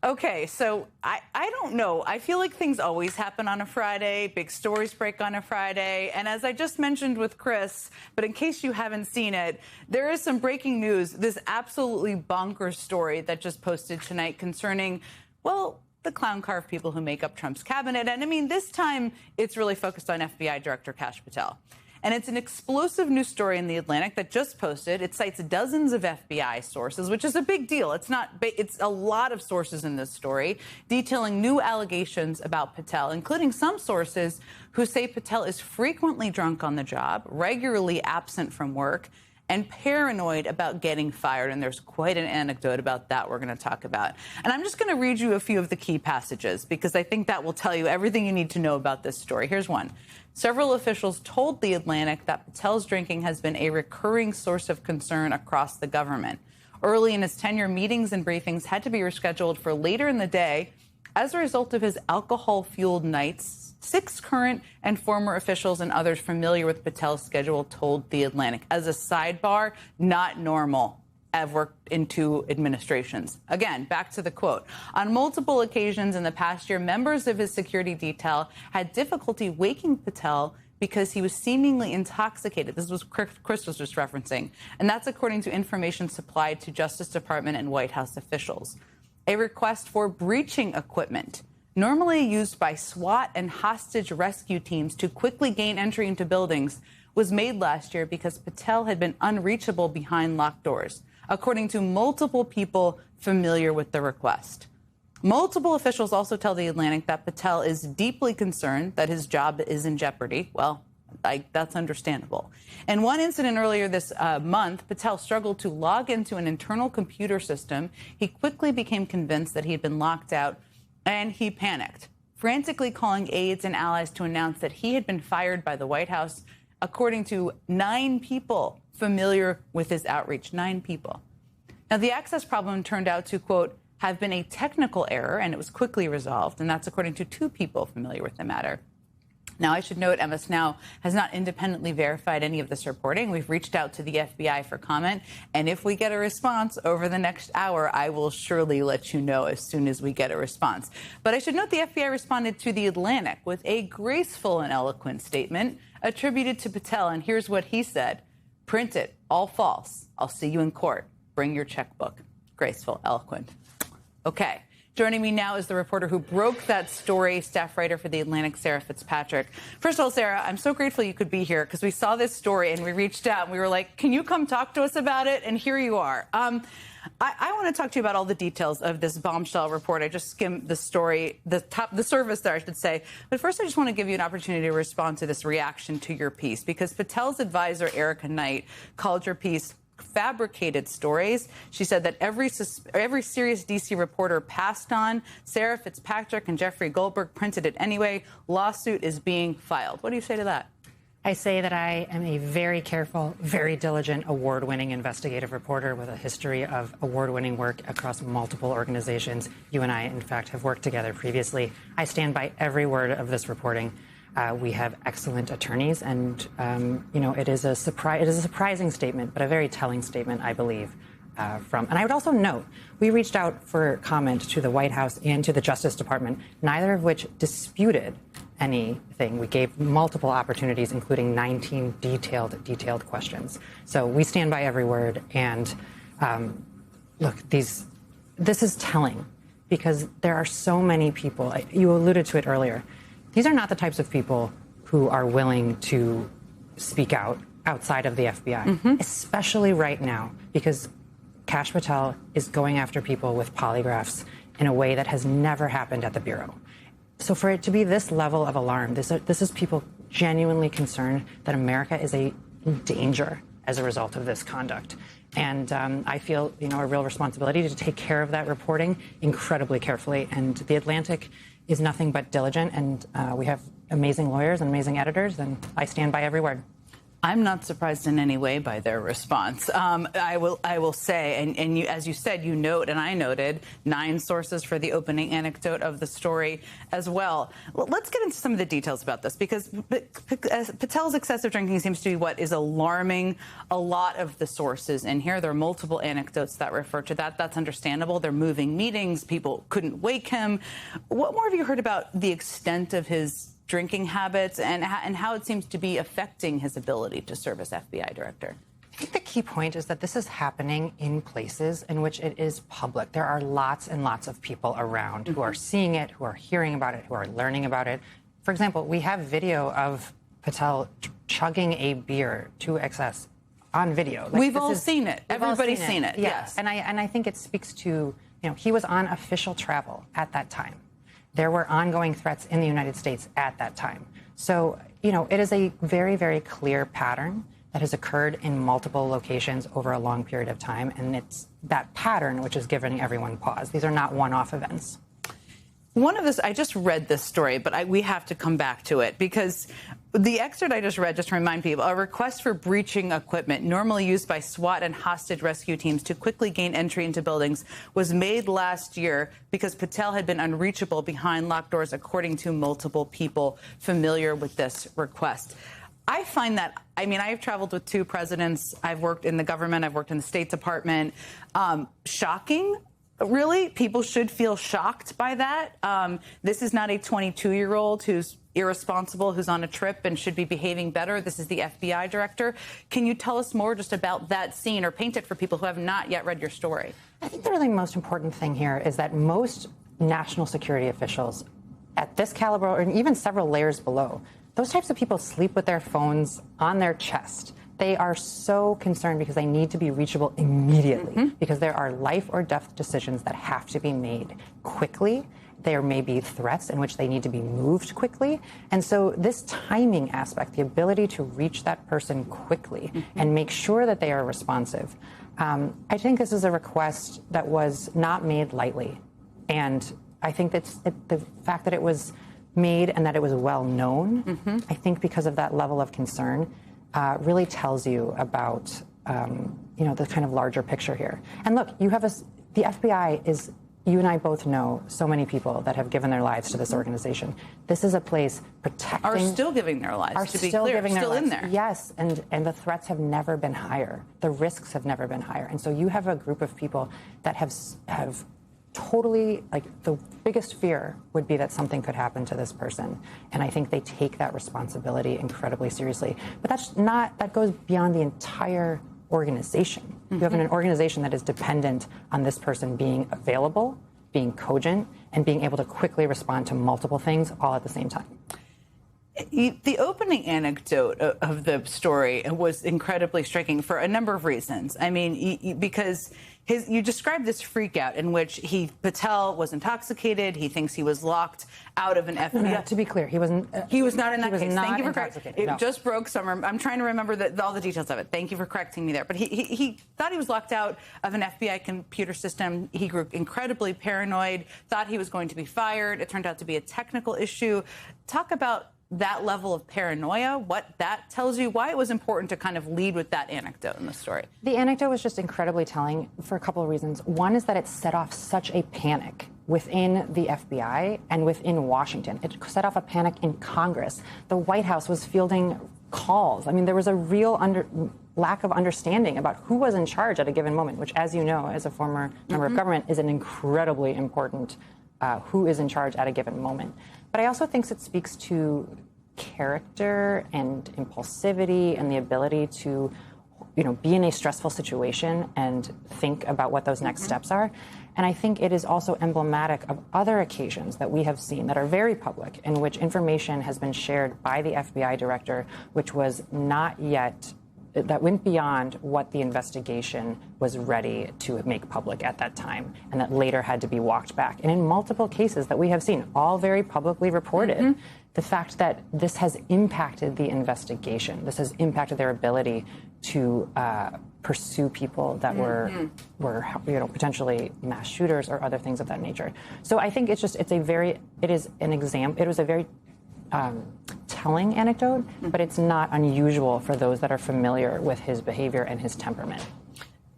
Okay, so I don't know. I feel like things always happen on a Friday. Big stories break on a Friday. And as I just mentioned with Chris, but in case you haven't seen it, there is some breaking news. This absolutely bonkers story that just posted tonight concerning, well, the clown car of people who make up Trump's cabinet. And I mean, this time it's really focused on FBI Director Kash Patel. And it's an explosive news story in The Atlantic that just posted. It cites dozens of FBI sources, which is a big deal. It's a lot of sources in this story detailing new allegations about Patel, including some sources who say Patel is frequently drunk on the job, regularly absent from work, and paranoid about getting fired. And there's quite an anecdote about that we're going to talk about. And I'm just going to read you a few of the key passages because I think that will tell you everything you need to know about this story. Here's one. Several officials told The Atlantic that Patel's drinking has been a recurring source of concern across the government. Early in his tenure, meetings and briefings had to be rescheduled for later in the day as a result of his alcohol-fueled nights. 6 current and former officials and others familiar with Patel's schedule told The Atlantic. As a sidebar, not normal. I've worked in 2 administrations. Again, back to the quote. On multiple occasions in the past year, members of his security detail had difficulty waking Patel because he was seemingly intoxicated. This was Chris was just referencing. And that's according to information supplied to Justice Department and White House officials. A request for breaching equipment, normally used by SWAT and hostage rescue teams to quickly gain entry into buildings, was made last year because Patel had been unreachable behind locked doors, according to multiple people familiar with the request. Multiple officials also tell The Atlantic that Patel is deeply concerned that his job is in jeopardy. Well, that's understandable. In one incident earlier this month, Patel struggled to log into an internal computer system. He quickly became convinced that he had been locked out, and he panicked, frantically calling aides and allies to announce that he had been fired by the White House, according to 9 people familiar with his outreach. 9 people. Now, the access problem turned out to, quote, have been a technical error, and it was quickly resolved, and that's according to 2 people familiar with the matter. Now, I should note MS Now has not independently verified any of this reporting. We've reached out to the FBI for comment, and if we get a response over the next hour, I will surely let you know as soon as we get a response. But I should note the FBI responded to The Atlantic with a graceful and eloquent statement attributed to Patel, and here's what he said. Print it, all false. I'll see you in court. Bring your checkbook. Graceful, eloquent. Okay. Joining me now is the reporter who broke that story, staff writer for The Atlantic, Sarah Fitzpatrick. First of all, Sarah, I'm so grateful you could be here because we saw this story and we reached out and we were like, can you come talk to us about it? And here you are. I want to talk to you about all the details of this bombshell report. I just skimmed the story, the surface there, I should say. But first, I just want to give you an opportunity to respond to this reaction to your piece, because Patel's advisor, Erica Knight, called your piece fabricated stories. She said that every serious D.C. reporter passed on. Sarah Fitzpatrick and Jeffrey Goldberg printed it anyway. Lawsuit is being filed. What do you say to that? I say that I am a very careful, very diligent, award-winning investigative reporter with a history of award-winning work across multiple organizations. You and I, in fact, have worked together previously. I stand by every word of this reporting. We have excellent attorneys, and it is a surprising statement, but a very telling statement, I believe. And I would also note, we reached out for comment to the White House and to the Justice Department, neither of which disputed anything. We gave multiple opportunities, including 19 detailed questions. So we stand by every word. And look, this is telling because there are so many people. You alluded to it earlier. These are not the types of people who are willing to speak out outside of the FBI, especially right now, because Kash Patel is going after people with polygraphs in a way that has never happened at the Bureau. So for it to be this level of alarm, this is people genuinely concerned that America is in danger as a result of this conduct. And I feel, a real responsibility to take care of that reporting incredibly carefully. And The Atlantic is nothing but diligent, and we have amazing lawyers and amazing editors, and I stand by every word. I'm not surprised in any way by their response. I will say, and you, as you said, you note, and I noted 9 sources for the opening anecdote of the story as well. Let's get into some of the details about this, because Patel's excessive drinking seems to be what is alarming a lot of the sources in here. There are multiple anecdotes that refer to that. That's understandable. They're moving meetings. People couldn't wake him. What more have you heard about the extent of his drinking habits and how it seems to be affecting his ability to serve as FBI director? I think the key point is that this is happening in places in which it is public. There are lots and lots of people around who are seeing it, who are hearing about it, who are learning about it. For example, we have video of Patel chugging a beer to excess on video. We've all seen it. Everybody's seen it. Yes. And I think it speaks to, he was on official travel at that time. There were ongoing threats in the United States at that time. So, it is a very, very clear pattern that has occurred in multiple locations over a long period of time. And it's that pattern which is giving everyone pause. These are not one-off events. I just read this story, but we have to come back to it, because the excerpt I just read, just to remind people, a request for breaching equipment normally used by SWAT and hostage rescue teams to quickly gain entry into buildings was made last year because Patel had been unreachable behind locked doors, according to multiple people familiar with this request. I find that, I have traveled with 2 presidents. I've worked in the government. I've worked in the State Department. Shocking. Really, people should feel shocked by that. This is not a 22-year-old who's irresponsible, who's on a trip and should be behaving better. This is the FBI director. Can you tell us more just about that scene, or paint it for people who have not yet read your story? I think the really most important thing here is that most national security officials at this caliber, or even several layers below, those types of people sleep with their phones on their chest. They are so concerned because they need to be reachable immediately, because there are life or death decisions that have to be made quickly. There may be threats in which they need to be moved quickly. And so this timing aspect, the ability to reach that person quickly and make sure that they are responsive, I think this is a request that was not made lightly. And I think that's the fact that it was made and that it was well known, I think because of that level of concern, really tells you about, the kind of larger picture here. And look, the FBI is, you and I both know so many people that have given their lives to this organization. This is a place protecting. Are still giving their lives, to be clear. Still in there. Yes, and the threats have never been higher. The risks have never been higher. And so you have a group of people that have totally, the biggest fear would be that something could happen to this person. And I think they take that responsibility incredibly seriously. But that goes beyond the entire organization. You have an organization that is dependent on this person being available, being cogent, and being able to quickly respond to multiple things all at the same time. The opening anecdote of the story was incredibly striking for a number of reasons. Because you described this freak out in which Patel was intoxicated. He thinks he was locked out of an FBI. No, to be clear, he wasn't. He was not in that case. Thank you for correcting. It just broke some. I'm trying to remember all the details of it. Thank you for correcting me there. But he thought he was locked out of an FBI computer system. He grew incredibly paranoid. Thought he was going to be fired. It turned out to be a technical issue. Talk about that level of paranoia, what that tells you, why it was important to kind of lead with that anecdote in the story. The anecdote was just incredibly telling for a couple of reasons. One is that it set off such a panic within the FBI and within Washington. It set off a panic in Congress. The White House was fielding calls. There was a real lack of understanding about who was in charge at a given moment, which, as you know, as a former member of government, is an incredibly important who is in charge at a given moment. But I also think it speaks to character and impulsivity and the ability to, be in a stressful situation and think about what those next steps are. And I think it is also emblematic of other occasions that we have seen that are very public, in which information has been shared by the FBI director, which was not yet, that went beyond what the investigation was ready to make public at that time, and that later had to be walked back. And in multiple cases that we have seen, all very publicly reported, the fact that this has impacted the investigation, this has impacted their ability to pursue people that were potentially mass shooters or other things of that nature. So I think it was a very telling anecdote, but it's not unusual for those that are familiar with his behavior and his temperament.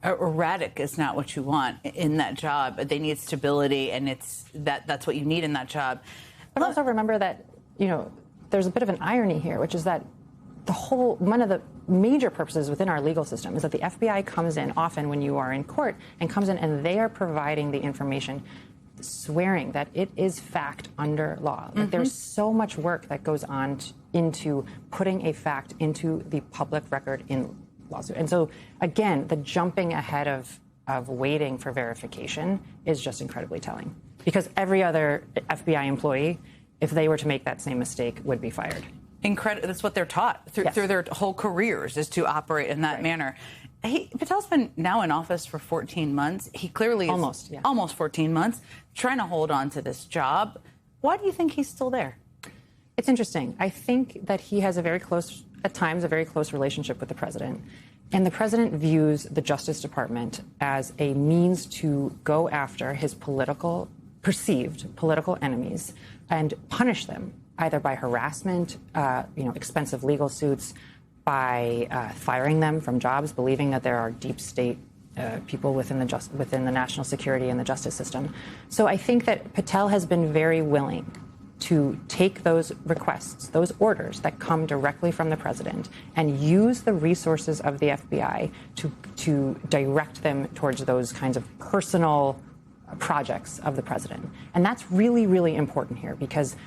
Erratic is not what you want in that job. They need stability, and that's what you need in that job. But also remember that, there's a bit of an irony here, which is that one of the major purposes within our legal system is that the FBI comes in often when you are in court and comes in and they are providing the information, swearing that it is fact under law. Like there's so much work that goes on into putting a fact into the public record in lawsuit. And so, again, the jumping ahead of waiting for verification is just incredibly telling. Because every other FBI employee, if they were to make that same mistake, would be fired. That's what they're taught through their whole careers, is to operate in that manner. Patel's been now in office for 14 months. He clearly is almost 14 months, trying to hold on to this job. Why do you think he's still there? It's interesting. I think that he has at times, a very close relationship with the president. And the president views the Justice Department as a means to go after his perceived political enemies and punish them, either by harassment, expensive legal suits, by firing them from jobs, believing that there are deep state people within the national security and the justice system. So I think that Patel has been very willing to take those requests, those orders that come directly from the president, and use the resources of the FBI to direct them towards those kinds of personal projects of the president. And that's really, really important here, because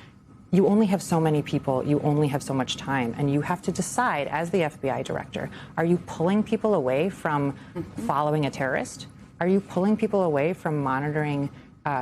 you only have so many people, you only have so much time, and you have to decide as the FBI director, are you pulling people away from following a terrorist? Are you pulling people away from monitoring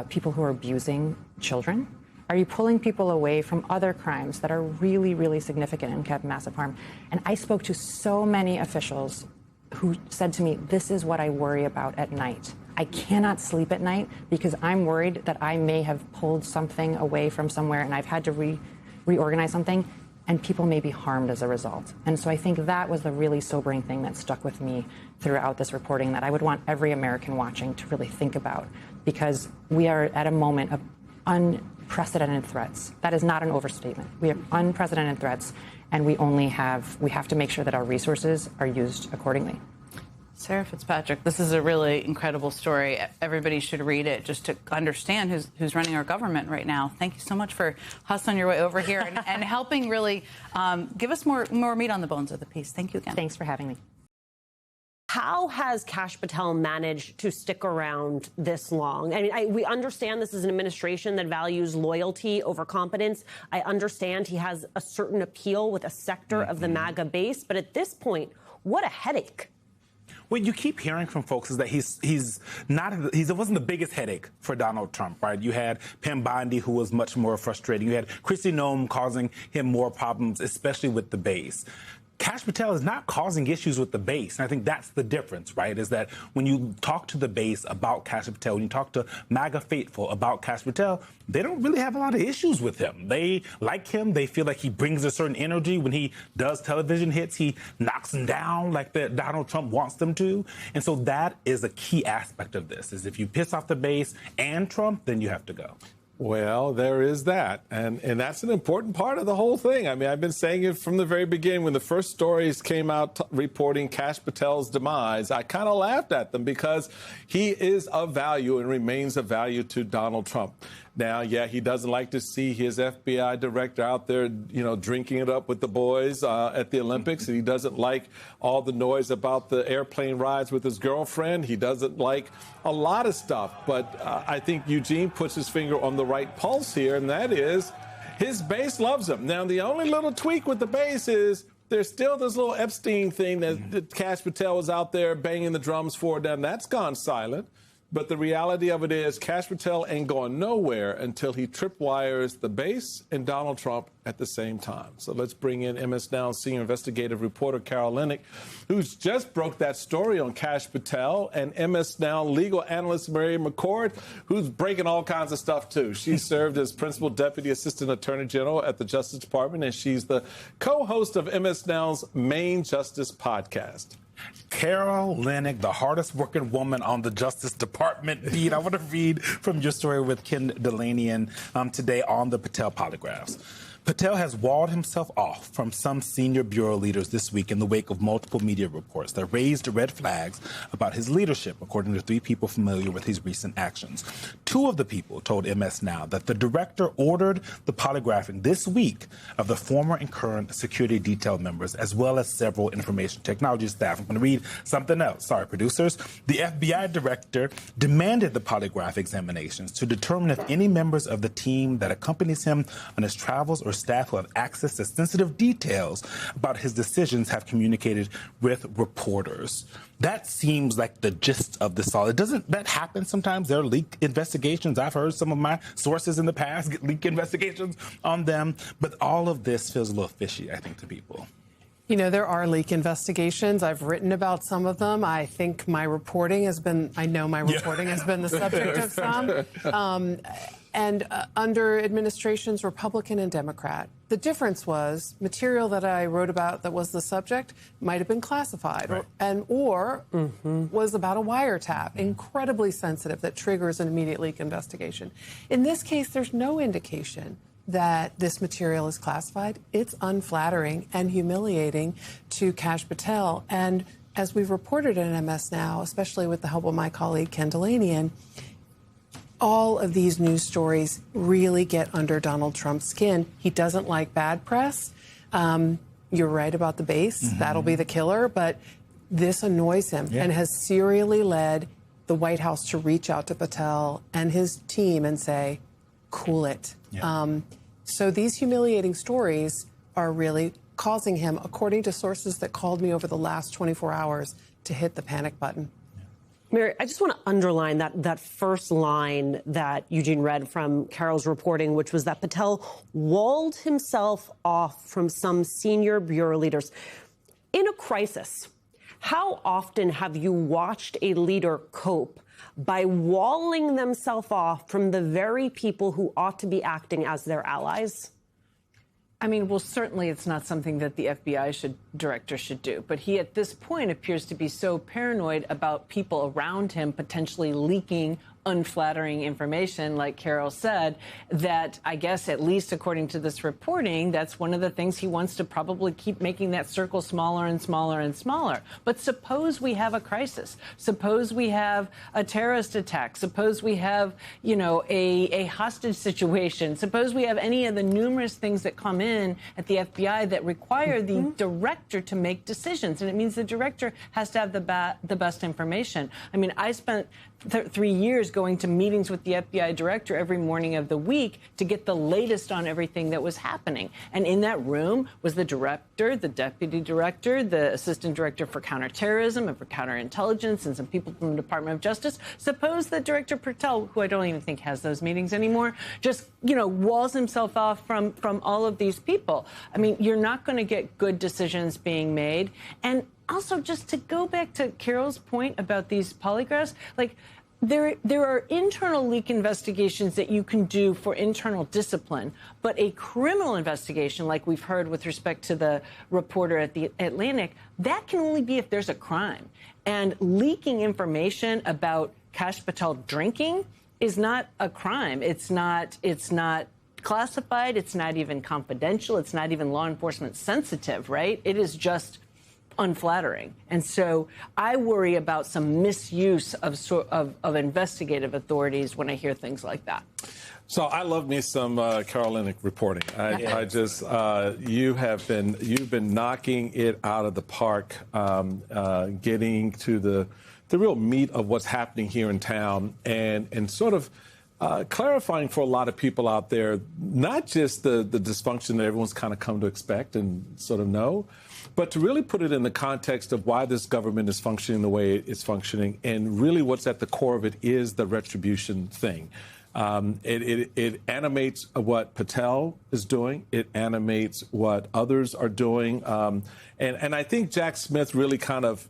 people who are abusing children? Are you pulling people away from other crimes that are really, really significant and have massive harm? And I spoke to so many officials who said to me, this is what I worry about at night. I cannot sleep at night because I'm worried that I may have pulled something away from somewhere and I've had to reorganize something, and people may be harmed as a result. And so I think that was the really sobering thing that stuck with me throughout this reporting, that I would want every American watching to really think about, because we are at a moment of unprecedented threats. That is not an overstatement. We have unprecedented threats, and we have to make sure that our resources are used accordingly. Sarah Fitzpatrick, this is a really incredible story. Everybody should read it just to understand who's running our government right now. Thank you so much for hustling your way over here and helping really give us more meat on the bones of the piece. Thank you again. Thanks for having me. How has Kash Patel managed to stick around this long? I mean, we understand this is an administration that values loyalty over competence. I understand he has a certain appeal with a sector of the MAGA base. But at this point, what a headache. What you keep hearing from folks is that he wasn't the biggest headache for Donald Trump, right? You had Pam Bondi, who was much more frustrating. You had Kristi Noem causing him more problems, especially with the base. Kash Patel is not causing issues with the base. And I think that's the difference, right, is that when you talk to the base about Kash Patel, when you talk to MAGA faithful about Kash Patel, they don't really have a lot of issues with him. They like him. They feel like he brings a certain energy. When he does television hits, he knocks them down like that Donald Trump wants them to. And so that is a key aspect of this, is if you piss off the base and Trump, then you have to go. Well, there is that. And that's an important part of the whole thing. I mean, I've been saying it from the very beginning. When the first stories came out reporting Kash Patel's demise, I kind of laughed at them because he is of value and remains of value to Donald Trump. Now, yeah, he doesn't like to see his FBI director out there, drinking it up with the boys at the Olympics. And he doesn't like all the noise about the airplane rides with his girlfriend. He doesn't like a lot of stuff. But I think Eugene puts his finger on the right pulse here, and that is his base loves him. Now, the only little tweak with the base is there's still this little Epstein thing that Kash Patel was out there banging the drums for. Now, that's gone silent. But the reality of it is Kash Patel ain't going nowhere until he tripwires the base and Donald Trump at the same time. So let's bring in MS Now senior investigative reporter Carol Linick, who's just broke that story on Kash Patel, and MS Now legal analyst Mary McCord, who's breaking all kinds of stuff, too. She served as principal deputy assistant attorney general at the Justice Department, and she's the co-host of MS Now's Main Justice podcast. Carol Linick, the hardest working woman on the Justice Department beat. I want to read from your story with Ken Delanian today on the Patel polygraphs. Patel has walled himself off from some senior bureau leaders this week in the wake of multiple media reports that raised red flags about his leadership, according to 3 people familiar with his recent actions. 2 of the people told MS Now that the director ordered the polygraphing this week of the former and current security detail members, as well as several information technology staff. I'm going to read something else. Sorry, producers. The FBI director demanded the polygraph examinations to determine if any members of the team that accompanies him on his travels or staff who have access to sensitive details about his decisions have communicated with reporters. That seems like the gist of this all. Doesn't that happen sometimes? There are leak investigations. I've heard some of my sources in the past get leak investigations on them. But all of this feels a little fishy, I think, to people. You know, there are leak investigations. I've written about some of them. I think my reporting has been, I know my reporting has been the subject of some. Under administrations, Republican and Democrat. The difference was material that I wrote about that was the subject might have been classified or was about a wiretap, incredibly sensitive, that triggers an immediate leak investigation. In this case, there's no indication that this material is classified. It's unflattering and humiliating to Kash Patel. And as we've reported in MS Now, especially with the help of my colleague Ken Delanian, all of these news stories really get under Donald Trump's skin. He doesn't like bad press. You're right about the base. That'll be the killer. But this annoys him and has serially led the White House to reach out to Patel and his team and say, cool it. So these humiliating stories are really causing him, according to sources that called me over the last 24 hours, to hit the panic button. Mary, I just want to underline that first line that Eugene read from Carol's reporting, which was that Patel walled himself off from some senior bureau leaders. In a crisis, how often have you watched a leader cope by walling themselves off from the very people who ought to be acting as their allies? I mean, well, certainly it's not something that the FBI director should do. But he, at this point, appears to be so paranoid about people around him potentially leaking unflattering information, like Carol said, that I guess, at least according to this reporting, that's one of the things he wants to probably keep making that circle smaller and smaller and smaller. But suppose we have a crisis. Suppose we have a terrorist attack. Suppose we have, you know, a hostage situation. Suppose we have any of the numerous things that come in at the FBI that require the director to make decisions. And it means the director has to have the best information. I mean, I spent 3 years going to meetings with the FBI director every morning of the week to get the latest on everything that was happening. And in that room was the director, the deputy director, the assistant director for counterterrorism and for counterintelligence, and some people from the Department of Justice. Suppose that Director Patel, who I don't even think has those meetings anymore, just, you know, walls himself off from all of these people. I mean, you're not going to get good decisions being made. And also, just to go back to Carol's point about these polygraphs, like, there are internal leak investigations that you can do for internal discipline, but a criminal investigation, like we've heard with respect to the reporter at the Atlantic, that can only be if there's a crime. And leaking information about Kash Patel drinking is not a crime. It's not classified. It's not even confidential. It's not even law enforcement sensitive, right? It is just unflattering. And so I worry about some misuse of investigative authorities when I hear things like that. So I love me some Carol Linick reporting. I just you've been knocking it out of the park, getting to the real meat of what's happening here in town, and sort of clarifying for a lot of people out there, not just the dysfunction that everyone's kind of come to expect and sort of know, but to really put it in the context of why this government is functioning the way it's functioning, and really what's at the core of it is the retribution thing. It animates what Patel is doing. It animates what others are doing. And I think Jack Smith really kind of,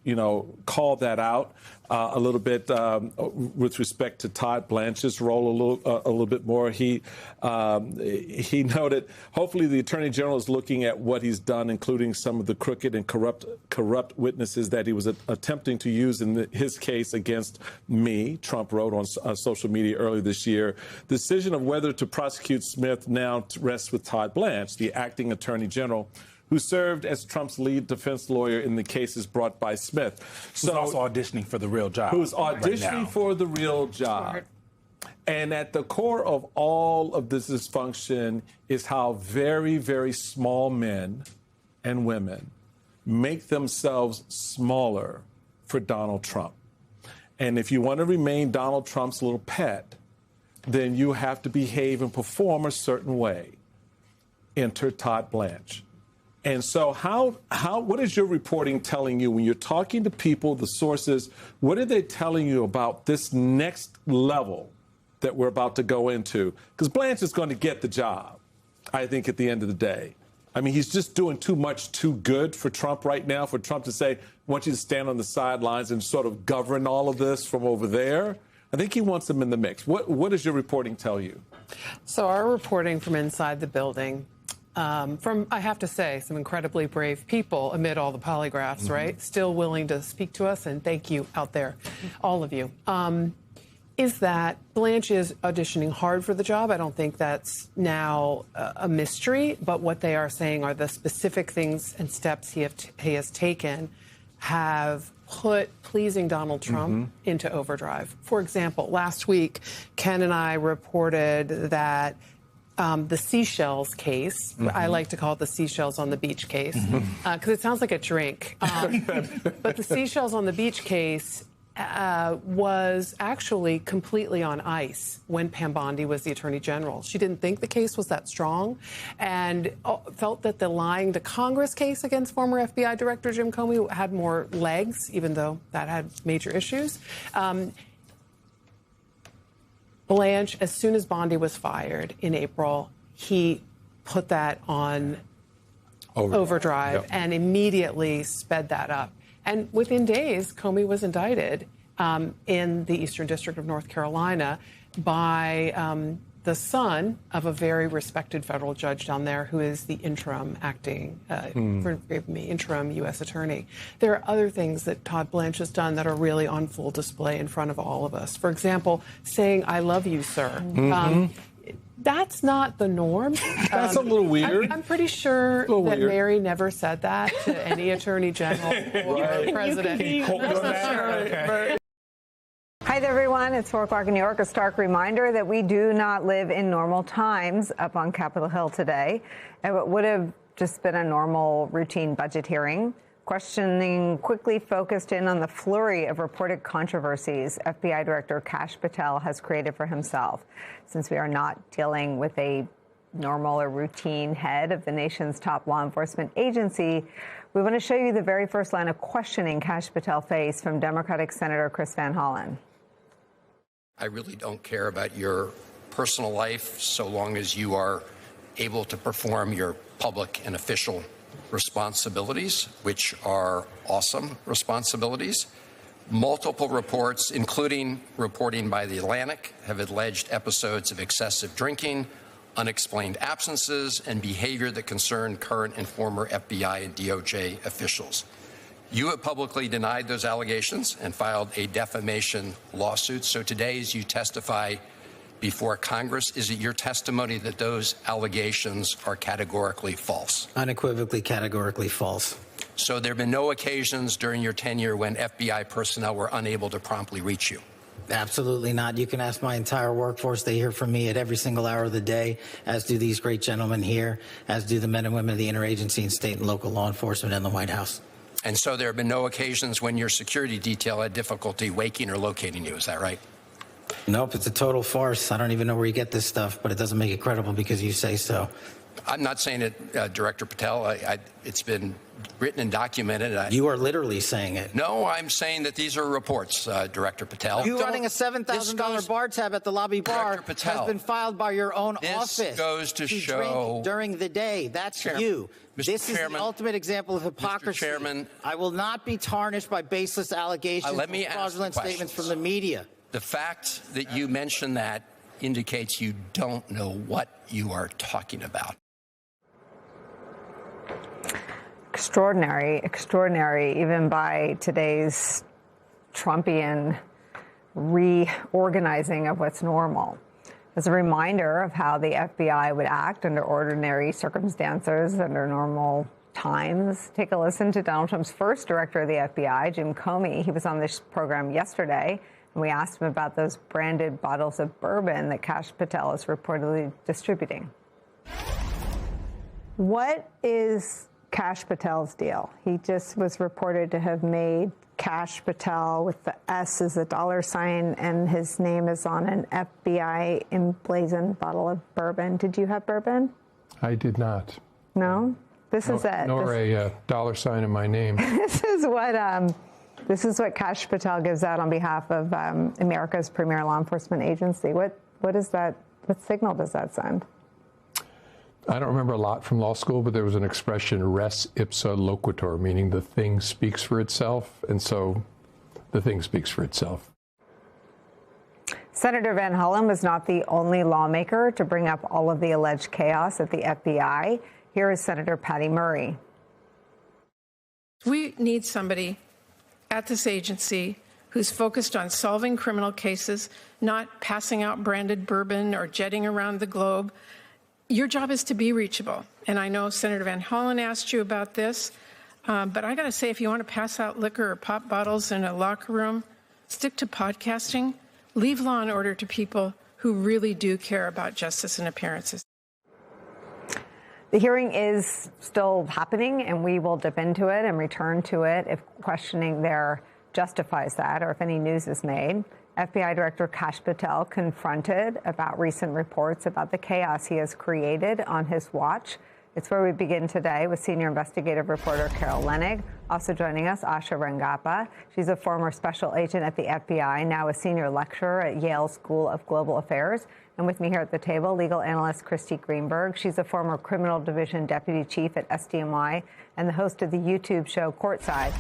called that out a little bit with respect to Todd Blanche's role a little bit more. He noted, hopefully the Attorney General is looking at what he's done, including some of the crooked and corrupt witnesses that he was attempting to use in his case against me, Trump wrote on social media earlier this year. The decision of whether to prosecute Smith now rests with Todd Blanche, the acting Attorney General, who served as Trump's lead defense lawyer in the cases brought by Smith. Who's also auditioning for The Real Job. Who's auditioning for The Real Job. And at the core of all of this dysfunction is how very, very small men and women make themselves smaller for Donald Trump. And if you want to remain Donald Trump's little pet, then you have to behave and perform a certain way. Enter Todd Blanche. And so what is your reporting telling you when you're talking to people, the sources, what are they telling you about this next level that we're about to go into? Because Blanche is going to get the job, I think, at the end of the day. I mean, he's just doing too much too good for Trump right now, for Trump to say, I want you to stand on the sidelines and sort of govern all of this from over there. I think he wants them in the mix. What does your reporting tell you? So our reporting from inside the building, from, I have to say, some incredibly brave people amid all the polygraphs, right? Still willing to speak to us, and thank you out there, all of you, is that Blanche is auditioning hard for the job. I don't think that's now a mystery, but what they are saying are the specific things and steps he has taken have put pleasing Donald Trump into overdrive. For example, last week, Ken and I reported that the seashells case, I like to call it the seashells on the beach case, because it sounds like a drink. But the seashells on the beach case was actually completely on ice when Pam Bondi was the Attorney General. She didn't think the case was that strong and felt that the lying to Congress case against former FBI Director Jim Comey had more legs, even though that had major issues. Blanche, as soon as Bondi was fired in April, he put that on overdrive and immediately sped that up. And within days, Comey was indicted in the Eastern District of North Carolina by the son of a very respected federal judge down there who is the interim interim U.S. attorney. There are other things that Todd Blanche has done that are really on full display in front of all of us. For example, saying, "I love you, sir." That's not the norm. That's a little weird. I'm pretty sure that Mary never said that to any attorney general or president. Hi there, everyone. It's 4 o'clock in New York. A stark reminder that we do not live in normal times up on Capitol Hill today. And what would have just been a normal routine budget hearing, questioning quickly focused in on the flurry of reported controversies FBI Director Kash Patel has created for himself. Since we are not dealing with a normal or routine head of the nation's top law enforcement agency, we want to show you the very first line of questioning Kash Patel faced from Democratic Senator Chris Van Hollen. I really don't care about your personal life so long as you are able to perform your public and official responsibilities, which are awesome responsibilities. Multiple reports, including reporting by The Atlantic, have alleged episodes of excessive drinking, unexplained absences, and behavior that concern current and former FBI and DOJ officials. You have publicly denied those allegations and filed a defamation lawsuit. So today, as you testify before Congress, is it your testimony that those allegations are categorically false? Unequivocally, categorically false. So there have been no occasions during your tenure when FBI personnel were unable to promptly reach you? Absolutely not. You can ask my entire workforce. They hear from me at every single hour of the day, as do these great gentlemen here, as do the men and women of the interagency and state and local law enforcement in the White House. And so there have been no occasions when your security detail had difficulty waking or locating you. Is that right? Nope, it's a total farce. I don't even know where you get this stuff, but it doesn't make it credible because you say so. I'm not saying it, Director Patel. It's been written and documented. You are literally saying it. No, I'm saying that these are reports, Director Patel. You running a $7,000 bar tab at the lobby bar has been filed by your own office. This goes to show drink during the day. That's you. This is the ultimate example of hypocrisy. Mr. Chairman, I will not be tarnished by baseless allegations and fraudulent statements from the media. The fact that you mentioned that indicates you don't know what you are talking about. Extraordinary, extraordinary, even by today's Trumpian reorganizing of what's normal. As a reminder of how the FBI would act under ordinary circumstances, under normal times, take a listen to Donald Trump's first director of the FBI, Jim Comey. He was on this program yesterday, and we asked him about those branded bottles of bourbon that Kash Patel is reportedly distributing. What is Kash Patel's deal? He just was reported to have made Kash Patel with the S as a dollar sign, and his name is on an FBI emblazoned bottle of bourbon. Did you have bourbon? I did not. No? This is it. Nor a dollar sign in my name. This is what Kash Patel gives out on behalf of America's premier law enforcement agency. What is that? What signal does that send? I don't remember a lot from law school, but there was an expression, res ipsa loquitur, meaning the thing speaks for itself. And so the thing speaks for itself. Senator Van Hollen was not the only lawmaker to bring up all of the alleged chaos at the FBI. Here is Senator Patty Murray. We need somebody at this agency who's focused on solving criminal cases, not passing out branded bourbon or jetting around the globe. Your job is to be reachable. And I know Senator Van Hollen asked you about this, but I got to say, if you want to pass out liquor or pop bottles in a locker room, stick to podcasting. Leave Law and Order to people who really do care about justice and appearances. The hearing is still happening, and we will dip into it and return to it if questioning there justifies that or if any news is made. FBI Director Kash Patel confronted about recent reports about the chaos he has created on his watch. It's where we begin today with senior investigative reporter Carol Leonnig. Also joining us, Asha Rangappa. She's a former special agent at the FBI, now a senior lecturer at Yale School of Global Affairs. And with me here at the table, legal analyst Christy Greenberg. She's a former criminal division deputy chief at SDNY and the host of the YouTube show Courtside.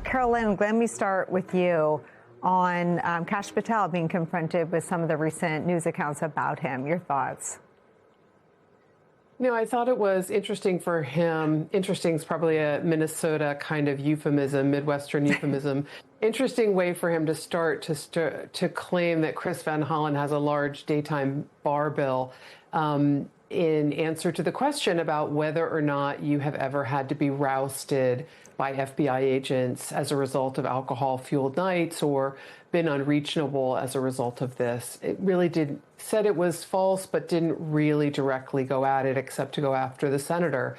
Carol Leonnig, let me start with you on Kash Patel being confronted with some of the recent news accounts about him. Your thoughts? I thought it was interesting for him. Interesting is probably a Minnesota kind of euphemism, Midwestern euphemism. Interesting way for him to start to claim that Chris Van Hollen has a large daytime bar bill in answer to the question about whether or not you have ever had to be rousted by FBI agents as a result of alcohol-fueled nights or been unreachable as a result of this. It really said it was false, but didn't really directly go at it except to go after the senator.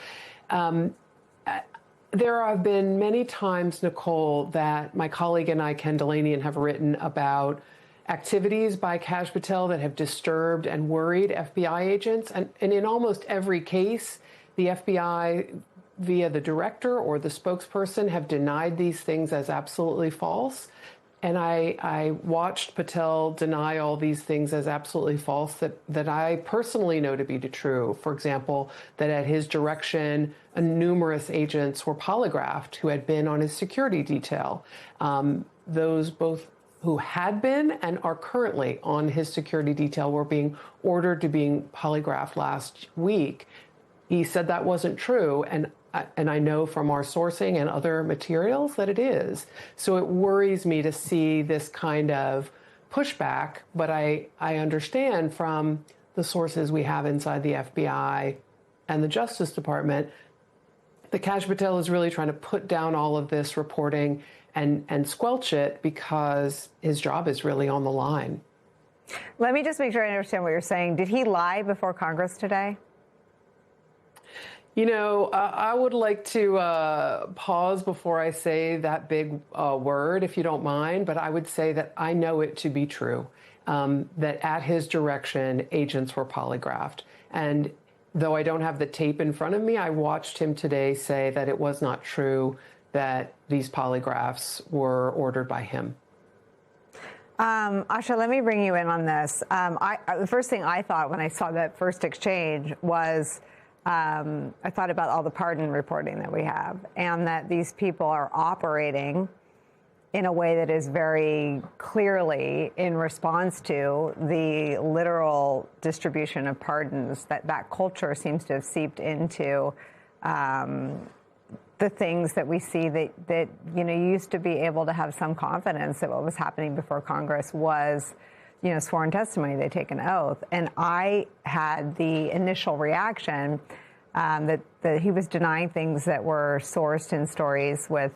There have been many times, Nicole, that my colleague and I, Ken Delanian, have written about activities by Kash Patel that have disturbed and worried FBI agents. And in almost every case, the FBI, via the director or the spokesperson, have denied these things as absolutely false. And I watched Patel deny all these things as absolutely false that I personally know to be true. For example, that at his direction, numerous agents were polygraphed who had been on his security detail. Those both who had been and are currently on his security detail were being ordered to being polygraphed last week. He said that wasn't true, and I know from our sourcing and other materials that it is. So it worries me to see this kind of pushback, but I understand from the sources we have inside the FBI and the Justice Department that Kash Patel is really trying to put down all of this reporting and squelch it because his job is really on the line. Let me just make sure I understand what you're saying. Did he lie before Congress today? I would like to pause before I say that big word, if you don't mind, but I would say that I know it to be true, that at his direction, agents were polygraphed. And though I don't have the tape in front of me, I watched him today say that it was not true that these polygraphs were ordered by him. Asha, let me bring you in on this. The first thing I thought when I saw that first exchange was I thought about all the pardon reporting that we have, and that these people are operating in a way that is very clearly in response to the literal distribution of pardons, that culture seems to have seeped into the things that we see that you used to be able to have some confidence that what was happening before Congress was, sworn testimony. They take an oath. And I had the initial reaction that he was denying things that were sourced in stories with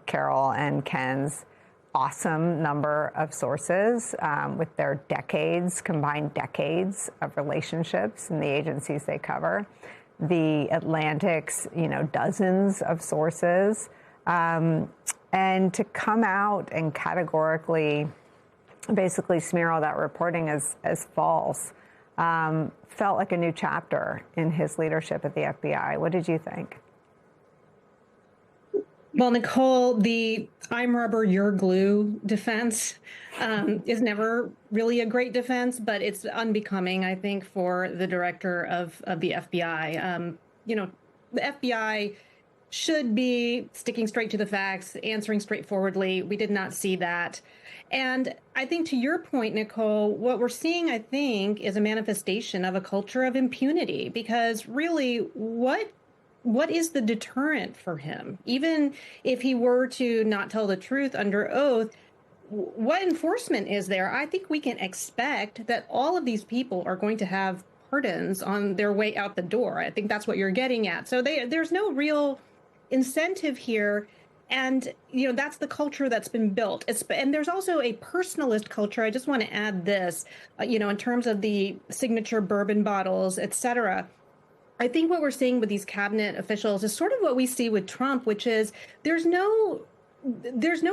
Carol and Ken's awesome number of sources with their combined decades of relationships in the agencies they cover. The Atlantic's, dozens of sources, and to come out and categorically basically smear all that reporting as false felt like a new chapter in his leadership at the FBI. What did you think? Well, Nicole, the I'm rubber, you're glue defense is never really a great defense, but it's unbecoming, I think, for the director of the FBI. The FBI should be sticking straight to the facts, answering straightforwardly. We did not see that. And I think to your point, Nicole, what we're seeing, I think, is a manifestation of a culture of impunity, because really what is the deterrent for him? Even if he were to not tell the truth under oath, what enforcement is there? I think we can expect that all of these people are going to have pardons on their way out the door. I think that's what you're getting at. So there's no real incentive here. And, that's the culture that's been built. And there's also a personalist culture. I just want to add this, in terms of the signature bourbon bottles, et cetera. I think what we're seeing with these cabinet officials is sort of what we see with Trump, which is there's no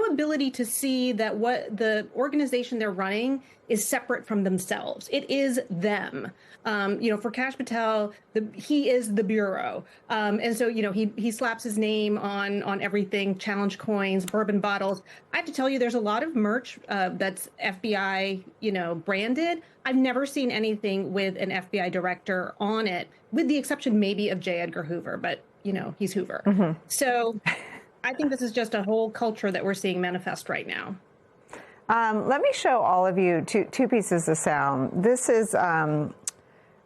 ability to see that what the organization they're running is separate from themselves. It is them. For Kash Patel, he is the bureau. And so, he slaps his name on everything, challenge coins, bourbon bottles. I have to tell you, there's a lot of merch that's FBI, branded. I've never seen anything with an FBI director on it, with the exception maybe of J. Edgar Hoover, but, he's Hoover. Mm-hmm. So I think this is just a whole culture that we're seeing manifest right now. Let me show all of you two pieces of sound. This is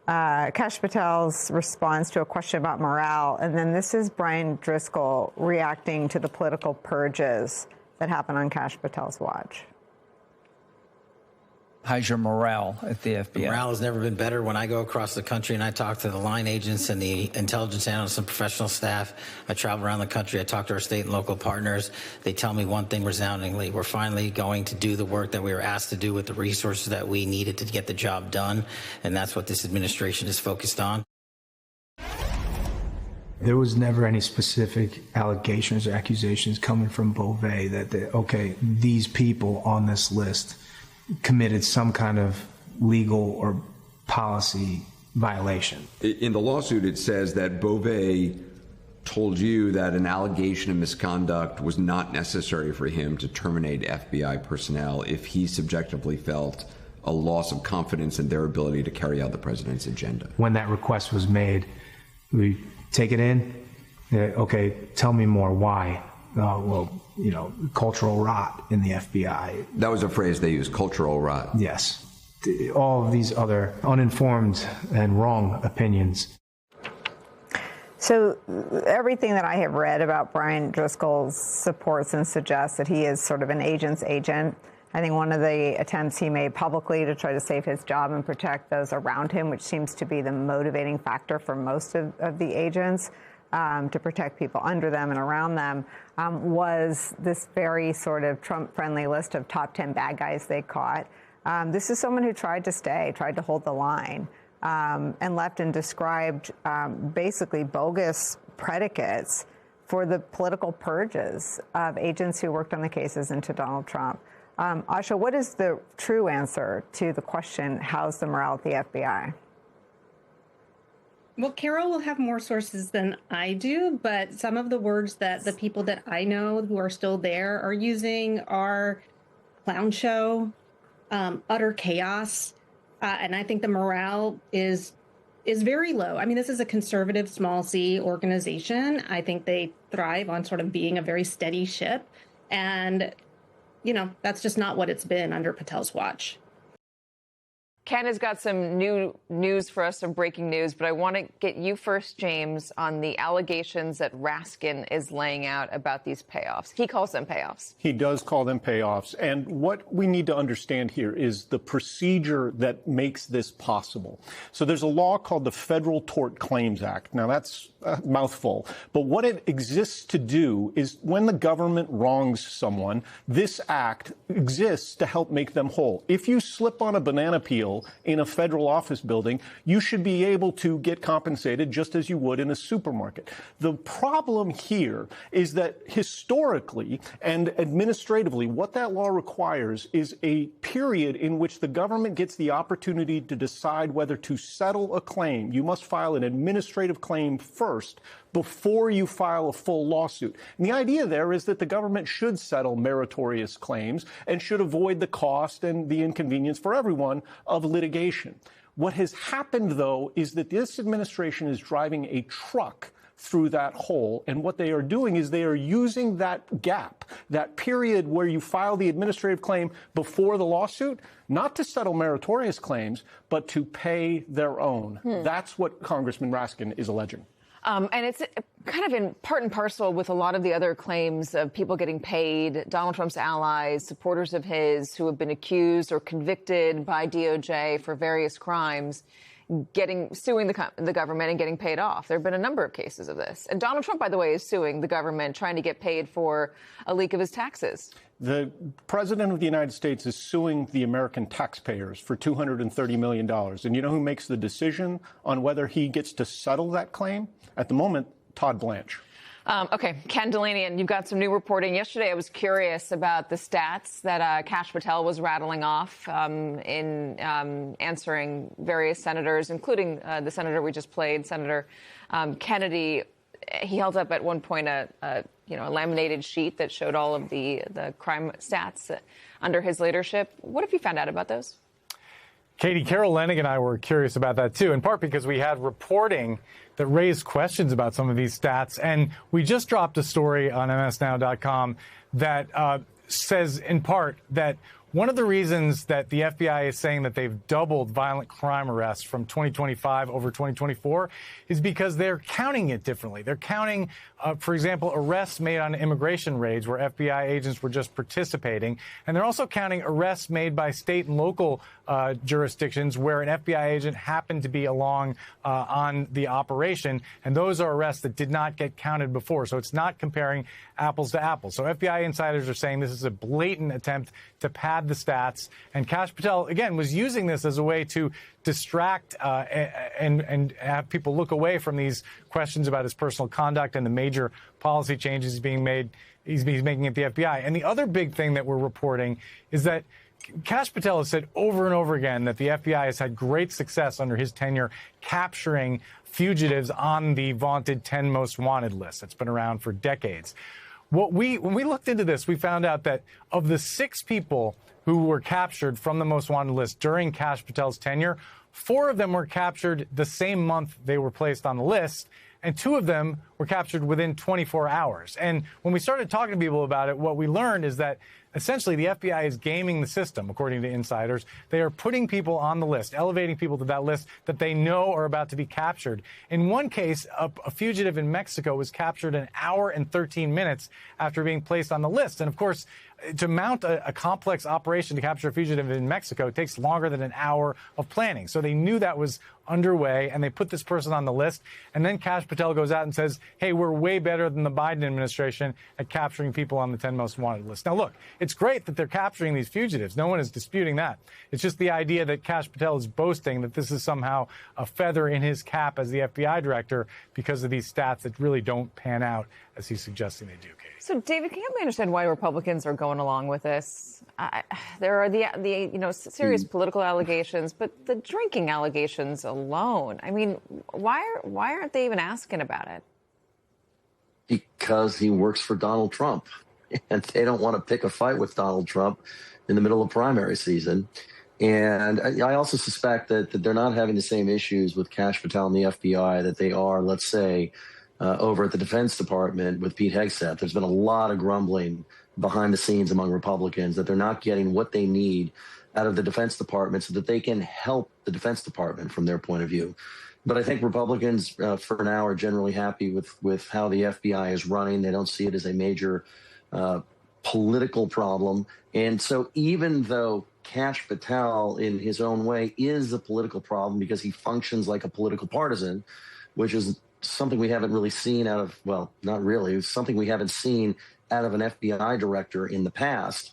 Kash Patel's response to a question about morale, and then this is Brian Driscoll reacting to the political purges that happened on Kash Patel's watch. How's your morale at the FBI? Morale has never been better. When I go across the country and I talk to the line agents and the intelligence analysts and professional staff, I travel around the country, I talk to our state and local partners. They tell me one thing resoundingly: we're finally going to do the work that we were asked to do with the resources that we needed to get the job done. And that's what this administration is focused on. There was never any specific allegations or accusations coming from Beauvais that, these people on this list committed some kind of legal or policy violation. In the lawsuit, it says that Beauvais told you that an allegation of misconduct was not necessary for him to terminate FBI personnel if he subjectively felt a loss of confidence in their ability to carry out the president's agenda. When that request was made, we take it in. Tell me more. Why? Cultural rot in the FBI. That was a phrase they used, cultural rot. Yes. All of these other uninformed and wrong opinions. So everything that I have read about Brian Driscoll supports and suggests that he is sort of an agent's agent. I think one of the attempts he made publicly to try to save his job and protect those around him, which seems to be the motivating factor for most of the agents, to protect people under them and around them, was this very sort of Trump-friendly list of top 10 bad guys they caught. This is someone who tried to hold the line, and left and described basically bogus predicates for the political purges of agents who worked on the cases into Donald Trump. Asha, what is the true answer to the question, how's the morale at the FBI? Well, Carol will have more sources than I do, but some of the words that the people that I know who are still there are using are clown show, utter chaos, and I think the morale is very low. I mean, this is a conservative small c organization. I think they thrive on sort of being a very steady ship, and that's just not what it's been under Patel's watch. Ken has got some new news for us, some breaking news, but I want to get you first, James, on the allegations that Raskin is laying out about these payoffs. He calls them payoffs. He does call them payoffs. And what we need to understand here is the procedure that makes this possible. So there's a law called the Federal Tort Claims Act. Now, that's a mouthful. But what it exists to do is when the government wrongs someone, this act exists to help make them whole. If you slip on a banana peel in a federal office building, you should be able to get compensated just as you would in a supermarket. The problem here is that historically and administratively, what that law requires is a period in which the government gets the opportunity to decide whether to settle a claim. You must file an administrative claim first before you file a full lawsuit. And the idea there is that the government should settle meritorious claims and should avoid the cost and the inconvenience for everyone of litigation. What has happened, though, is that this administration is driving a truck through that hole. And what they are doing is they are using that gap, that period where you file the administrative claim before the lawsuit, not to settle meritorious claims, but to pay their own. That's what Congressman Raskin is alleging. And it's kind of in part and parcel with a lot of the other claims of people getting paid, Donald Trump's allies, supporters of his who have been accused or convicted by DOJ for various crimes, suing the government and getting paid off. There have been a number of cases of this. And Donald Trump, by the way, is suing the government, trying to get paid for a leak of his taxes. The president of the United States is suing the American taxpayers for $230 million. And you know who makes the decision on whether he gets to settle that claim? At the moment, Todd Blanche. Okay, Ken Dilanian, you've got some new reporting. Yesterday, I was curious about the stats that Kash Patel was rattling off in answering various senators, including the senator we just played, Senator Kennedy. He held up at one point a laminated sheet that showed all of the crime stats under his leadership. What have you found out about those? Katie, Carol Leonnig and I were curious about that, too, in part because we had reporting that raised questions about some of these stats. And we just dropped a story on msnow.com that says, in part, that one of the reasons that the FBI is saying that they've doubled violent crime arrests from 2025 over 2024 is because they're counting it differently. They're counting, for example, arrests made on immigration raids where FBI agents were just participating. And they're also counting arrests made by state and local jurisdictions where an FBI agent happened to be along on the operation. And those are arrests that did not get counted before. So it's not comparing apples to apples. So FBI insiders are saying this is a blatant attempt to pad the stats. And Kash Patel, again, was using this as a way to distract and have people look away from these questions about his personal conduct and the major policy changes he's making at the FBI. And the other big thing that we're reporting is that Kash Patel has said over and over again that the FBI has had great success under his tenure capturing fugitives on the vaunted 10 most wanted list that's been around for decades. When we looked into this, we found out that of the 6 people who were captured from the most wanted list during Kash Patel's tenure, 4 of them were captured the same month they were placed on the list, and 2 of them were captured within 24 hours. And when we started talking to people about it, what we learned is that essentially the FBI is gaming the system, according to insiders. They are putting people on the list, elevating people to that list that they know are about to be captured. In one case, a fugitive in Mexico was captured an hour and 13 minutes after being placed on the list. And of course, to mount a complex operation to capture a fugitive in Mexico takes longer than an hour of planning. So they knew that was underway, and they put this person on the list. And then Kash Patel goes out and says, hey, we're way better than the Biden administration at capturing people on the 10 most wanted list. Now, look, it's great that they're capturing these fugitives. No one is disputing that. It's just the idea that Kash Patel is boasting that this is somehow a feather in his cap as the FBI director because of these stats that really don't pan out as he's suggesting they do, Katie. So, David, can you help me understand why Republicans are going along with this? There are the serious political allegations, but the drinking allegations alone. I mean, why aren't they even asking about it? Because he works for Donald Trump, and they don't want to pick a fight with Donald Trump in the middle of primary season. And I also suspect that they're not having the same issues with Kash Patel and the FBI that they are, let's say, over at the Defense Department with Pete Hegseth. There's been a lot of grumbling behind the scenes among Republicans that they're not getting what they need out of the Defense Department so that they can help the Defense Department from their point of view. But I think Republicans, for now, are generally happy with how the FBI is running. They don't see it as a major political problem. And so even though Kash Patel, in his own way, is a political problem because he functions like a political partisan, which is something we haven't really seen out of, well, not really, it's something we haven't seen out of an FBI director in the past.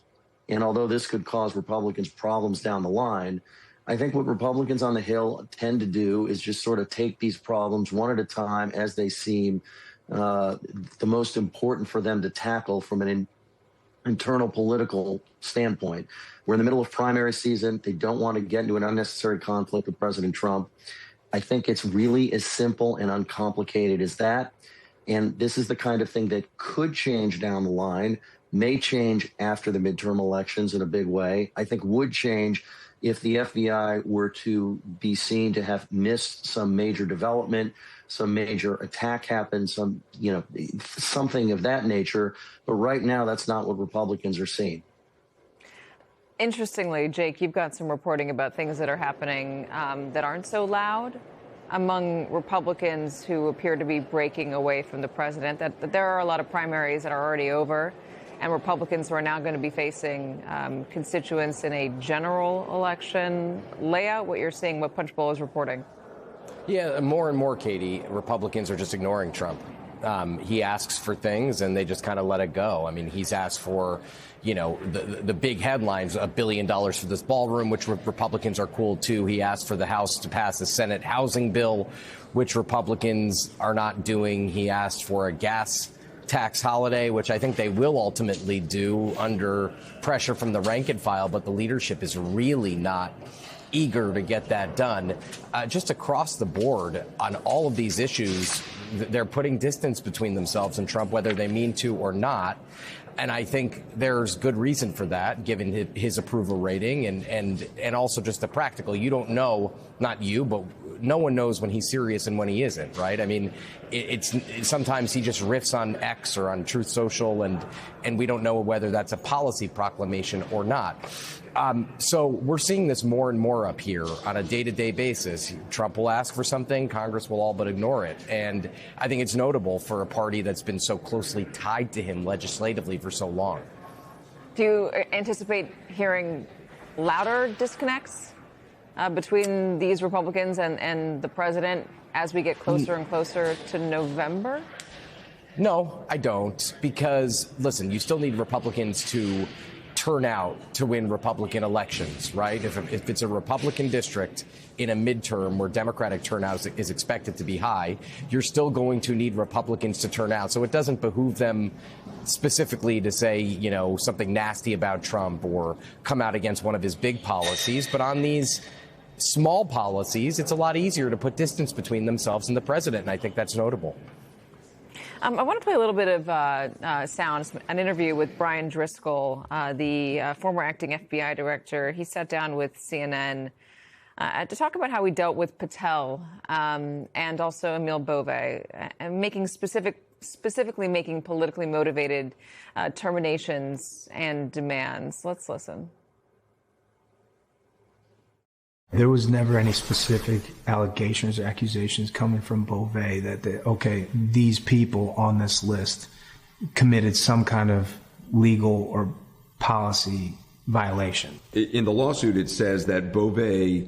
And although this could cause Republicans problems down the line, I think what Republicans on the Hill tend to do is just sort of take these problems one at a time as they seem the most important for them to tackle from an internal political standpoint. We're in the middle of primary season. They don't want to get into an unnecessary conflict with President Trump. I think it's really as simple and uncomplicated as that. And this is the kind of thing that could change down the line, may change after the midterm elections in a big way. I think would change if the FBI were to be seen to have missed some major development, some major attack happened, something of that nature. But right now, that's not what Republicans are seeing. Interestingly, Jake, you've got some reporting about things that are happening that aren't so loud among Republicans who appear to be breaking away from the president, that there are a lot of primaries that are already over, and Republicans who are now going to be facing constituents in a general election. Lay out what you're seeing, what Punchbowl is reporting. Yeah, more and more, Katie, Republicans are just ignoring Trump. He asks for things and they just kind of let it go. I mean, he's asked for, the big headlines, $1 billion for this ballroom, which Republicans are cool too. He asked for the House to pass the Senate housing bill, which Republicans are not doing. He asked for a gas tax holiday, which I think they will ultimately do under pressure from the rank and file, but the leadership is really not eager to get that done. Just across the board on all of these issues, they're putting distance between themselves and Trump, whether they mean to or not. And I think there's good reason for that, given his approval rating and also just the practical. You don't know, not you, but no one knows when he's serious and when he isn't, right? I mean, it's sometimes he just riffs on X or on Truth Social, and we don't know whether that's a policy proclamation or not. So we're seeing this more and more up here on a day-to-day basis. Trump will ask for something, Congress will all but ignore it. And I think it's notable for a party that's been so closely tied to him legislatively for so long. Do you anticipate hearing louder disconnects between these Republicans and the president as we get closer and closer to November? No, I don't. Because, listen, you still need Republicans to turn out to win Republican elections, right? If it's a Republican district in a midterm where Democratic turnout is expected to be high, you're still going to need Republicans to turn out. So it doesn't behoove them specifically to say, something nasty about Trump or come out against one of his big policies. But on these small policies, it's a lot easier to put distance between themselves and the president. And I think that's notable. I want to play a little bit of sound, an interview with Brian Driscoll, the former acting FBI director. He sat down with CNN to talk about how he dealt with Patel and also Emile Beauvais, and specifically making politically motivated terminations and demands. Let's listen. There was never any specific allegations or accusations coming from Beauvais that, these people on this list committed some kind of legal or policy violation. In the lawsuit, it says that Beauvais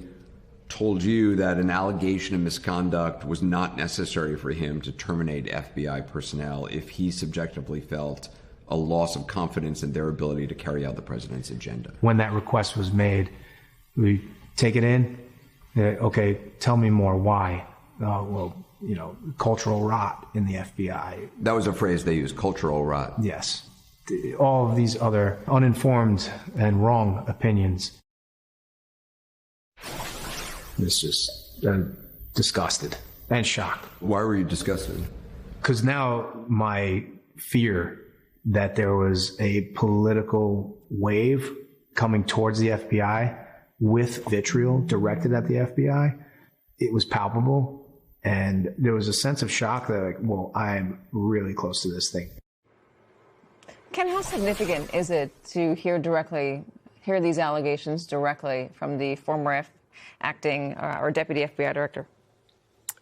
told you that an allegation of misconduct was not necessary for him to terminate FBI personnel if he subjectively felt a loss of confidence in their ability to carry out the president's agenda. When that request was made, we take it in. Tell me more. Why? cultural rot in the FBI. That was a phrase they used, cultural rot. Yes. All of these other uninformed and wrong opinions. It's just, I'm disgusted and shocked. Why were you disgusted? Because now my fear that there was a political wave coming towards the FBI with vitriol directed at the FBI, it was palpable. And there was a sense of shock that, I'm really close to this thing. Ken, how significant is it to hear these allegations directly from the former acting or deputy FBI director?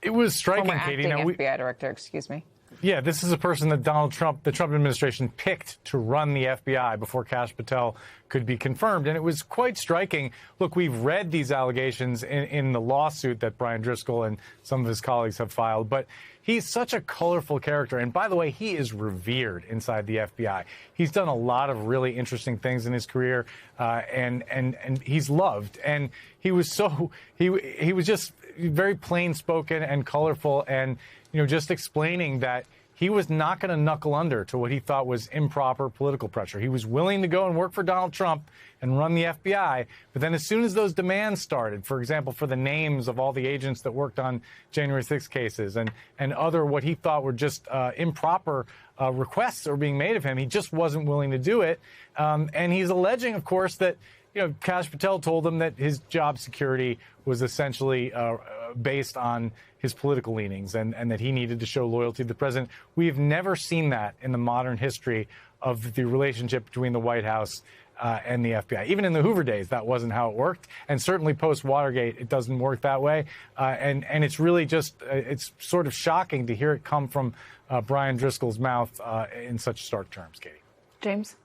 It was striking, former Katie. Acting FBI director, excuse me. Yeah, this is a person that the Trump administration picked to run the FBI before Kash Patel could be confirmed. And it was quite striking. Look, we've read these allegations in the lawsuit that Brian Driscoll and some of his colleagues have filed. But he's such a colorful character. And by the way, he is revered inside the FBI. He's done a lot of really interesting things in his career, and he's loved. And he was he was just very plain spoken and colorful, and just explaining that he was not going to knuckle under to what he thought was improper political pressure. He was willing to go and work for Donald Trump and run the FBI. But then as soon as those demands started, for example, for the names of all the agents that worked on January 6th cases and other what he thought were just improper requests that were being made of him, he just wasn't willing to do it. And he's alleging, of course, that Kash Patel told him that his job security was essentially based on his political leanings and that he needed to show loyalty to the president. We have never seen that in the modern history of the relationship between the White House and the FBI. Even in the Hoover days, that wasn't how it worked. And certainly post-Watergate, it doesn't work that way. And it's really just, it's sort of shocking to hear it come from Brian Driscoll's mouth in such stark terms, Katie. James?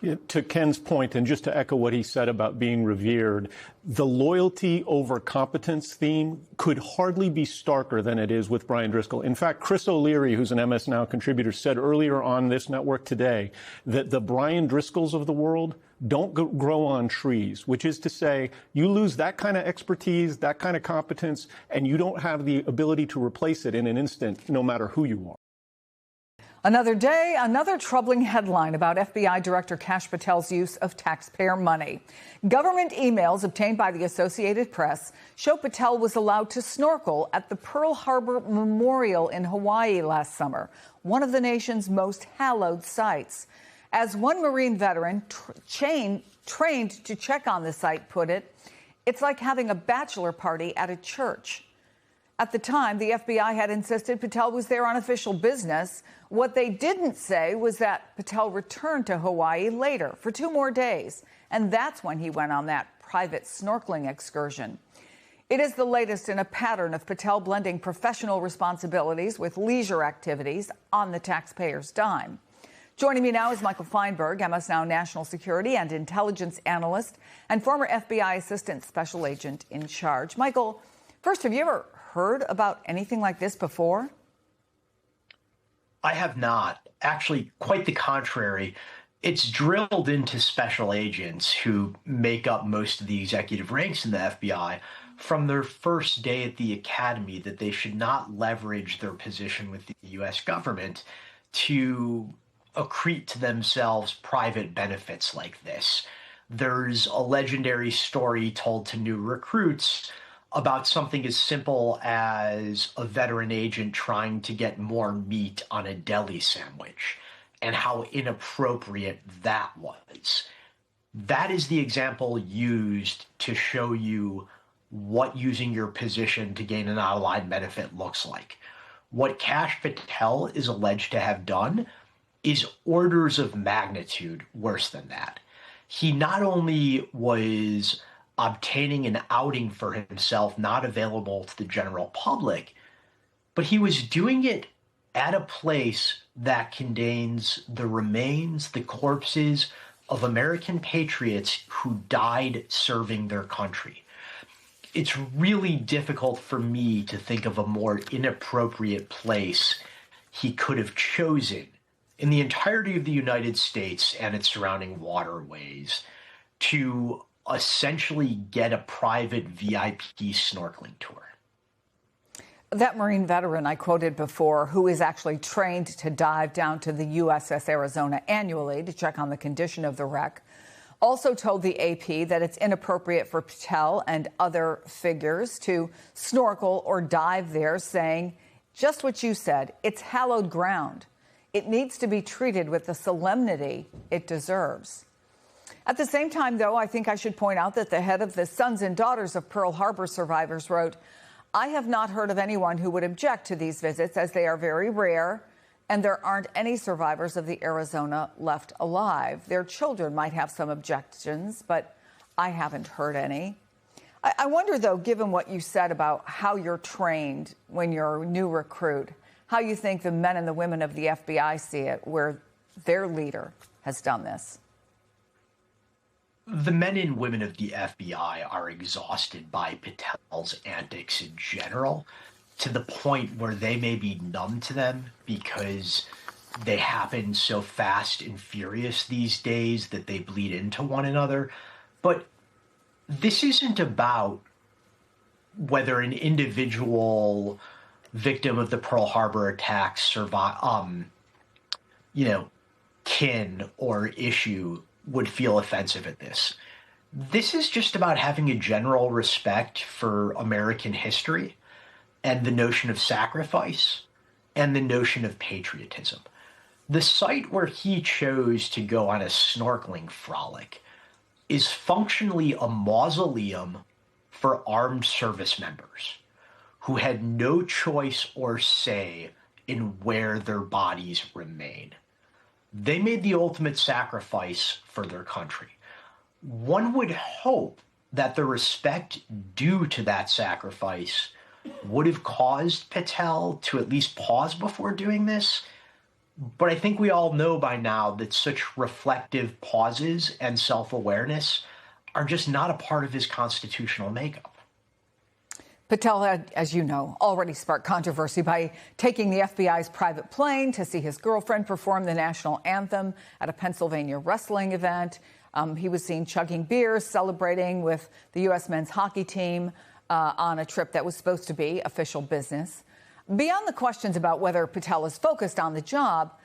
Yeah, to Ken's point, and just to echo what he said about being revered, the loyalty over competence theme could hardly be starker than it is with Brian Driscoll. In fact, Chris O'Leary, who's an MS Now contributor, said earlier on this network today that the Brian Driscolls of the world don't grow on trees, which is to say you lose that kind of expertise, that kind of competence, and you don't have the ability to replace it in an instant, no matter who you are. Another day, another troubling headline about FBI Director Kash Patel's use of taxpayer money. Government emails obtained by the Associated Press show Patel was allowed to snorkel at the Pearl Harbor Memorial in Hawaii last summer, one of the nation's most hallowed sites. As one Marine veteran trained to check on the site put it, it's like having a bachelor party at a church. At the time, the FBI had insisted Patel was there on official business. What they didn't say was that Patel returned to Hawaii later for 2 more days, and that's when he went on that private snorkeling excursion. It is the latest in a pattern of Patel blending professional responsibilities with leisure activities on the taxpayer's dime. Joining me now is Michael Feinberg, MS Now national security and intelligence analyst and former FBI assistant special agent in charge. Michael, first, have you ever heard about anything like this before? I have not. Actually, quite the contrary. It's drilled into special agents who make up most of the executive ranks in the FBI from their first day at the academy that they should not leverage their position with the U.S. government to accrete to themselves private benefits like this. There's a legendary story told to new recruits about something as simple as a veteran agent trying to get more meat on a deli sandwich and how inappropriate that was. That is the example used to show you what using your position to gain an out-of-line benefit looks like. What Kash Patel is alleged to have done is orders of magnitude worse than that. He not only was obtaining an outing for himself not available to the general public, but he was doing it at a place that contains the remains, the corpses of American patriots who died serving their country. It's really difficult for me to think of a more inappropriate place he could have chosen in the entirety of the United States and its surrounding waterways to essentially get a private VIP snorkeling tour. That Marine veteran I quoted before, who is actually trained to dive down to the USS Arizona annually to check on the condition of the wreck, also told the AP that it's inappropriate for Patel and other figures to snorkel or dive there, saying, just what you said, it's hallowed ground. It needs to be treated with the solemnity it deserves. At the same time, though, I think I should point out that the head of the Sons and Daughters of Pearl Harbor Survivors wrote, I have not heard of anyone who would object to these visits, as they are very rare, and there aren't any survivors of the Arizona left alive. Their children might have some objections, but I haven't heard any. I wonder, though, given what you said about how you're trained when you're a new recruit, how you think the men and the women of the FBI see it, where their leader has done this. The men and women of the FBI are exhausted by Patel's antics in general, to the point where they may be numb to them because they happen so fast and furious these days that they bleed into one another. But this isn't about whether an individual victim of the Pearl Harbor attacks survive, kin or issue would feel offensive at this. This is just about having a general respect for American history and the notion of sacrifice and the notion of patriotism. The site where he chose to go on a snorkeling frolic is functionally a mausoleum for armed service members who had no choice or say in where their bodies remain. They made the ultimate sacrifice for their country. One would hope that the respect due to that sacrifice would have caused Patel to at least pause before doing this. But I think we all know by now that such reflective pauses and self-awareness are just not a part of his constitutional makeup. Patel had, as you know, already sparked controversy by taking the FBI's private plane to see his girlfriend perform the national anthem at a Pennsylvania wrestling event. He was seen chugging beers, celebrating with the U.S. men's hockey team on a trip that was supposed to be official business. Beyond the questions about whether Patel is focused on the job,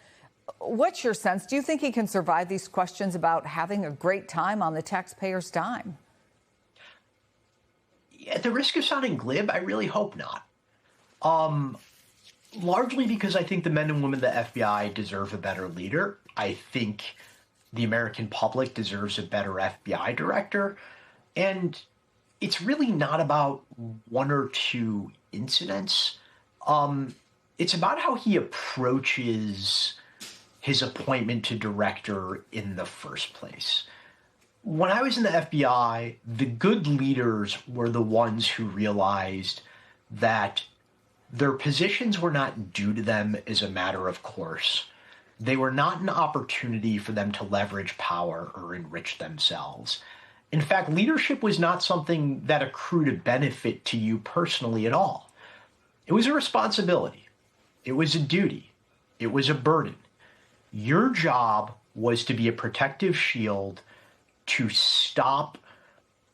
what's your sense? Do you think he can survive these questions about having a great time on the taxpayer's dime? At the risk of sounding glib, I really hope not. Largely because I think the men and women of the FBI deserve a better leader. I think the American public deserves a better FBI director. And it's really not about one or two incidents. It's about how he approaches his appointment to director in the first place. When I was in the FBI, the good leaders were the ones who realized that their positions were not due to them as a matter of course. They were not an opportunity for them to leverage power or enrich themselves. In fact, leadership was not something that accrued a benefit to you personally at all. It was a responsibility. It was a duty. It was a burden. Your job was to be a protective shield to stop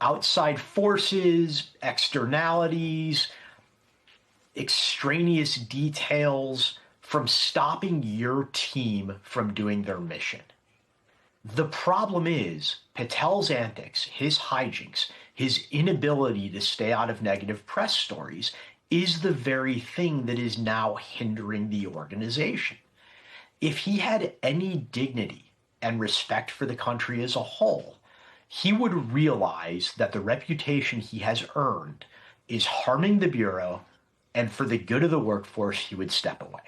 outside forces, externalities, extraneous details from stopping your team from doing their mission. The problem is Patel's antics, his hijinks, his inability to stay out of negative press stories is the very thing that is now hindering the organization. If he had any dignity and respect for the country as a whole, he would realize that the reputation he has earned is harming the Bureau, and for the good of the workforce, he would step away.